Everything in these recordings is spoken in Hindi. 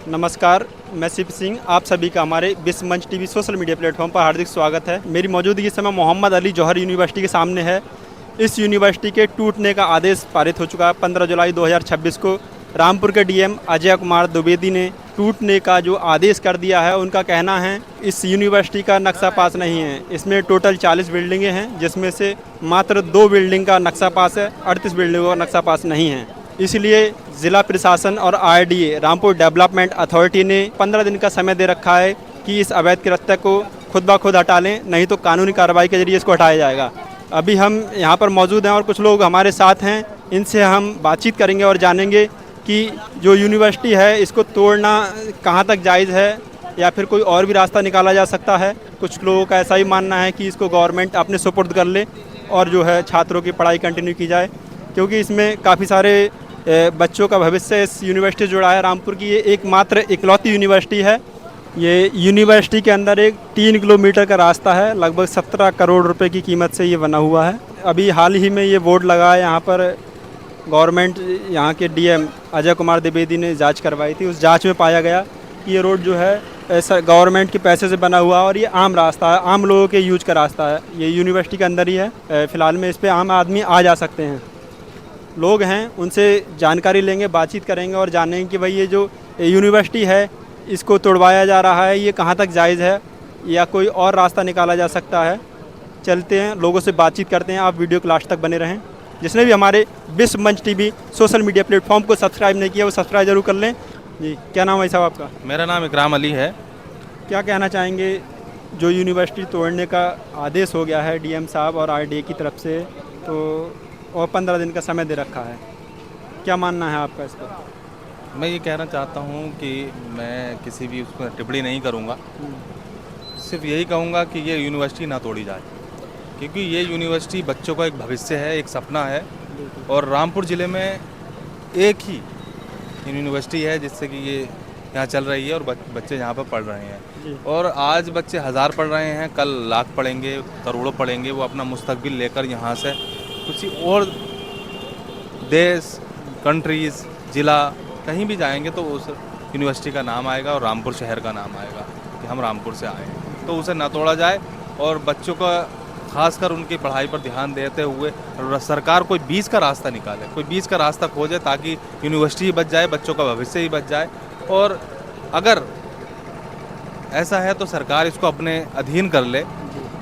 नमस्कार, मैं शिव सिंह। आप सभी का हमारे विश्व मंच टीवी सोशल मीडिया प्लेटफॉर्म पर हार्दिक स्वागत है। मेरी मौजूदगी इस समय मोहम्मद अली जौहर यूनिवर्सिटी के सामने है। इस यूनिवर्सिटी के टूटने का आदेश पारित हो चुका है। 15 जुलाई 2026 को रामपुर के डीएम अजय कुमार द्विवेदी ने टूटने का जो आदेश कर दिया है। उनका कहना है इस यूनिवर्सिटी का नक्शा पास नहीं है। इसमें टोटल 40 बिल्डिंगें हैं, जिसमें से मात्र 2 बिल्डिंग का नक्शा पास है, 38 बिल्डिंगों का नक्शा पास नहीं है। इसलिए जिला प्रशासन और आरडीए रामपुर डेवलपमेंट अथॉरिटी ने 15 दिन का समय दे रखा है कि इस अवैध कृत्य को खुद ब खुद हटा लें, नहीं तो कानूनी कार्रवाई के जरिए इसको हटाया जाएगा। अभी हम यहाँ पर मौजूद हैं और कुछ लोग हमारे साथ हैं। इनसे हम बातचीत करेंगे और जानेंगे कि जो यूनिवर्सिटी है इसको तोड़ना कहाँ तक जायज़ है या फिर कोई और भी रास्ता निकाला जा सकता है। कुछ लोगों का ऐसा ही मानना है कि इसको गवर्नमेंट अपने सुपुर्द कर ले और जो है छात्रों की पढ़ाई कंटिन्यू की जाए, क्योंकि इसमें काफ़ी सारे बच्चों का भविष्य इस यूनिवर्सिटी से जुड़ा है। रामपुर की ये एकमात्र इकलौती यूनिवर्सिटी है। ये यूनिवर्सिटी के अंदर एक 3 किलोमीटर का रास्ता है। लगभग 17 करोड़ रुपए की कीमत से ये बना हुआ है। अभी हाल ही में ये बोर्ड लगा है यहाँ पर। गवर्नमेंट यहाँ के डीएम अजय कुमार द्विवेदी ने जांच करवाई थी। उस जांच में पाया गया कि ये रोड जो है ऐसा गवर्नमेंट के पैसे से बना हुआ और ये आम रास्ता है, आम लोगों के यूज का रास्ता है। ये यूनिवर्सिटी के अंदर ही है। फ़िलहाल में इस पर आम आदमी आ जा सकते हैं। लोग हैं, उनसे जानकारी लेंगे, बातचीत करेंगे और जानेंगे कि भाई ये जो यूनिवर्सिटी है इसको तोड़वाया जा रहा है, ये कहाँ तक जायज़ है या कोई और रास्ता निकाला जा सकता है। चलते हैं, लोगों से बातचीत करते हैं। आप वीडियो को लास्ट तक बने रहें। जिसने भी हमारे विश्व मंच टीवी सोशल मीडिया प्लेटफॉर्म को सब्सक्राइब नहीं किया वो सब्सक्राइब जरूर कर लें। जी, क्या नाम है साहब आपका? मेरा नाम इकराम अली है। क्या कहना चाहेंगे, जो यूनिवर्सिटी तोड़ने का आदेश हो गया है डीएम साहब और आरडीए की तरफ से, तो और 15 दिन का समय दे रखा है, क्या मानना है आपका इस पर? मैं ये कहना चाहता हूँ कि मैं किसी भी उस पर टिप्पणी नहीं करूँगा। सिर्फ यही कहूँगा कि ये यूनिवर्सिटी ना तोड़ी जाए, क्योंकि ये यूनिवर्सिटी बच्चों का एक भविष्य है, एक सपना है। और रामपुर ज़िले में एक ही यूनिवर्सिटी है जिससे कि ये यहाँ चल रही है और बच्चे यहाँ पर पढ़ रहे हैं। और आज बच्चे 1000 पढ़ रहे हैं, कल लाख पढ़ेंगे, करोड़ों पढ़ेंगे। वो अपना मुस्तकबिल लेकर यहाँ से किसी और देश, कंट्रीज़, ज़िला कहीं भी जाएंगे तो उस यूनिवर्सिटी का नाम आएगा और रामपुर शहर का नाम आएगा कि हम रामपुर से आए हैं। तो उसे ना तोड़ा जाए और बच्चों का खासकर उनकी पढ़ाई पर ध्यान देते हुए सरकार कोई बीच का रास्ता निकाले, कोई बीच का रास्ता खोजे, ताकि यूनिवर्सिटी ही बच जाए, बच्चों का भविष्य ही बच जाए। और अगर ऐसा है तो सरकार इसको अपने अधीन कर ले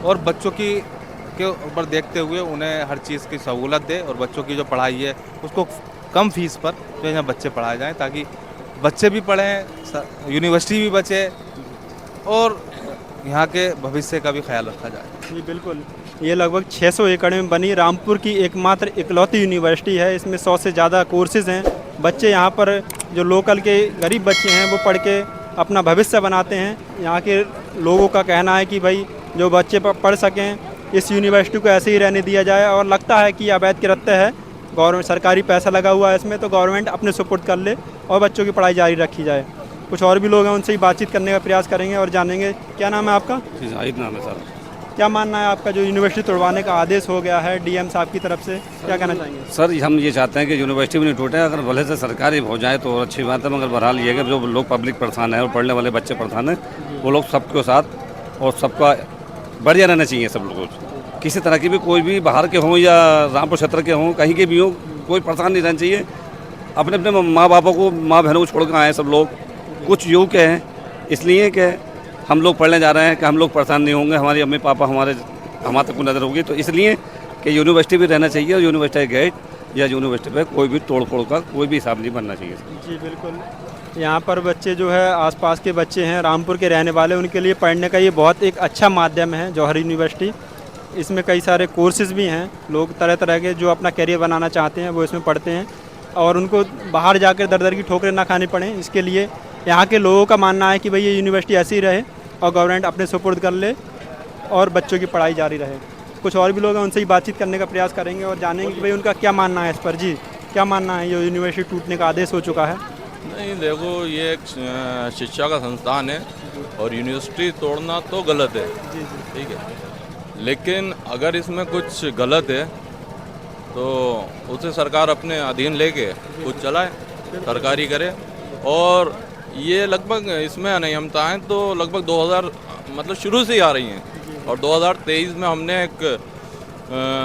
और बच्चों के ऊपर देखते हुए उन्हें हर चीज़ की सहूलत दे और बच्चों की जो पढ़ाई है उसको कम फीस पर जो यहाँ बच्चे पढ़ाए जाएँ, ताकि बच्चे भी पढ़ें, यूनिवर्सिटी भी बचे और यहाँ के भविष्य का भी ख्याल रखा जाए। जी बिल्कुल। ये लगभग 600 एकड़ में बनी रामपुर की एकमात्र इकलौती यूनिवर्सिटी है। इसमें 100 से ज़्यादा कोर्सेज़ हैं। बच्चे यहाँ पर जो लोकल के गरीब बच्चे हैं वो पढ़ के अपना भविष्य बनाते हैं। यहाँ के लोगों का कहना है कि भाई जो बच्चे पढ़ सकें, इस यूनिवर्सिटी को ऐसे ही रहने दिया जाए। और लगता है कि अवैध कृत्य है, गवर्नमेंट सरकारी पैसा लगा हुआ है इसमें, तो गवर्नमेंट अपने सुपुर्द कर ले और बच्चों की पढ़ाई जारी रखी जाए। कुछ और भी लोग हैं, उनसे ही बातचीत करने का प्रयास करेंगे और जानेंगे। क्या नाम है आपका? जाहिद नाम है सर। क्या मानना है आपका, जो यूनिवर्सिटी तोड़वाने का आदेश हो गया है डीएम साहब की तरफ से, क्या कहना चाहेंगे? सर हम ये चाहते हैं कि यूनिवर्सिटी भी नहीं टूटे। अगर भले से सरकारी हो जाए तो अच्छी बात है, मगर बहरहाल ये है कि जो लोग पब्लिक परेशान है और पढ़ने वाले बच्चे परेशान हैं, वो लोग सबके साथ और सबका बढ़िया रहना चाहिए। सब लोग किसी तरह की भी, कोई भी बाहर के हों या रामपुर क्षेत्र के हों, कहीं के भी हों, कोई परेशान नहीं रहना चाहिए। अपने अपने माँ बापों को, माँ बहनों को छोड़ कर आए सब लोग। कुछ युवक हैं इसलिए कि हम लोग पढ़ने जा रहे हैं कि हम लोग परेशान नहीं होंगे, हमारी अम्मी पापा हमारे तक को नज़र होगी, तो इसलिए कि यूनिवर्सिटी भी रहना चाहिए और यूनिवर्सिटी गेट या यूनिवर्सिटी पे कोई भी तोड़ फोड़ का कोई भी हिसाब नहीं बनना चाहिए। जी बिल्कुल। यहाँ पर बच्चे जो है आसपास के बच्चे हैं, रामपुर के रहने वाले, उनके लिए पढ़ने का ये बहुत एक अच्छा माध्यम है जौहर यूनिवर्सिटी। इसमें कई सारे कोर्सेज़ भी हैं। लोग तरह तरह के जो अपना कैरियर बनाना चाहते हैं वो इसमें पढ़ते हैं और उनको बाहर जाकर दर दर की ठोकरें ना खानी पड़ें। इसके लिए यहाँ के लोगों का मानना है कि भाई ये यूनिवर्सिटी ऐसी ही रहे और गवर्नमेंट अपने सुपुर्द कर ले और बच्चों की पढ़ाई जारी रहे। कुछ और भी लोग हैं, उनसे ही बातचीत करने का प्रयास करेंगे और जानेंगे कि भाई उनका क्या मानना है इस पर। जी, क्या मानना है, ये यूनिवर्सिटी टूटने का आदेश हो चुका है? नहीं, देखो ये एक शिक्षा का संस्थान है और यूनिवर्सिटी तोड़ना तो गलत है। ठीक है, लेकिन अगर इसमें कुछ गलत है तो उसे सरकार अपने अधीन लेके कुछ चलाए, सरकारी करे। और ये लगभग इसमें अनियमितताएं तो लगभग 2000 मतलब शुरू से ही आ रही हैं, और 2023 में हमने एक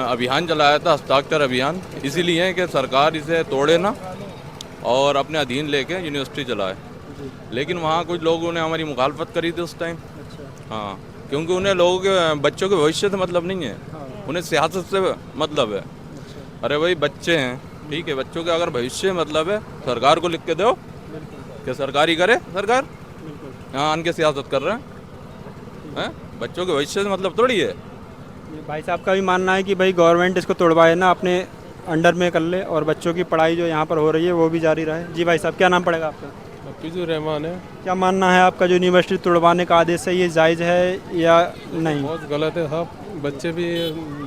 अभियान चलाया था, हस्ताक्षर अभियान, इसीलिए कि सरकार इसे तोड़े ना और अपने अधीन लेके यूनिवर्सिटी चलाए। लेकिन वहाँ कुछ लोगों ने हमारी मुखालफत करी थी उस टाइम। हाँ, क्योंकि उन्हें लोगों के बच्चों के भविष्य से मतलब नहीं है, उन्हें सियासत से मतलब है। अरे भाई बच्चे हैं, ठीक है, बच्चों के अगर भविष्य मतलब है, सरकार को लिख के दो कि सरकार ही करे। सरकार यहाँ आन के सियासत कर रहे हैं, बच्चों के भविष्य से मतलब थोड़ी है। भाई साहब का भी मानना है कि भाई गवर्नमेंट इसको तोड़वाए ना, अपने अंडर में कर ले और बच्चों की पढ़ाई जो यहाँ पर हो रही है वो भी जारी रहे। जी भाई साहब, क्या नाम पड़ेगा आपका? हफीजुर रहमान है। क्या मानना है आपका, जो यूनिवर्सिटी तोड़वाने का आदेश है ये जायज़ है या नहीं? बहुत गलत है साहब, बच्चे भी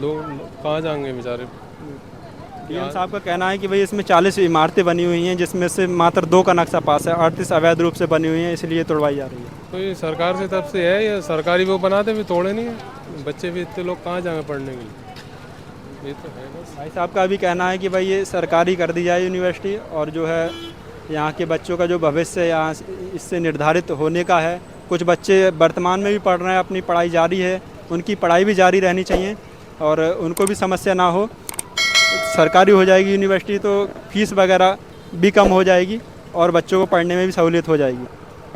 लोग कहाँ जाएंगे बेचारे। डीएम साहब का कहना है कि भाई इसमें 40 इमारतें बनी हुई हैं, जिसमें से मात्र 2 का नक्शा पास है, 38 अवैध रूप से बनी हुई हैं, इसलिए तोड़वाई जा रही है। तो ये सरकार से तरफ से है, ये सरकारी वो बनाते भी तोड़े नहीं है, बच्चे भी इतने लोग कहाँ जाएंगे पढ़ने के लिए, ये तो है बस। भाई साहब का भी कहना है कि भाई ये सरकारी कर दी जाए यूनिवर्सिटी, और जो है यहाँ के बच्चों का जो भविष्य यहाँ इससे निर्धारित होने का है। कुछ बच्चे वर्तमान में भी पढ़ रहे हैं, अपनी पढ़ाई जारी है, उनकी पढ़ाई भी जारी रहनी चाहिए और उनको भी समस्या ना हो। सरकारी हो जाएगी यूनिवर्सिटी तो फीस वगैरह भी कम हो जाएगी और बच्चों को पढ़ने में भी सहूलियत हो जाएगी।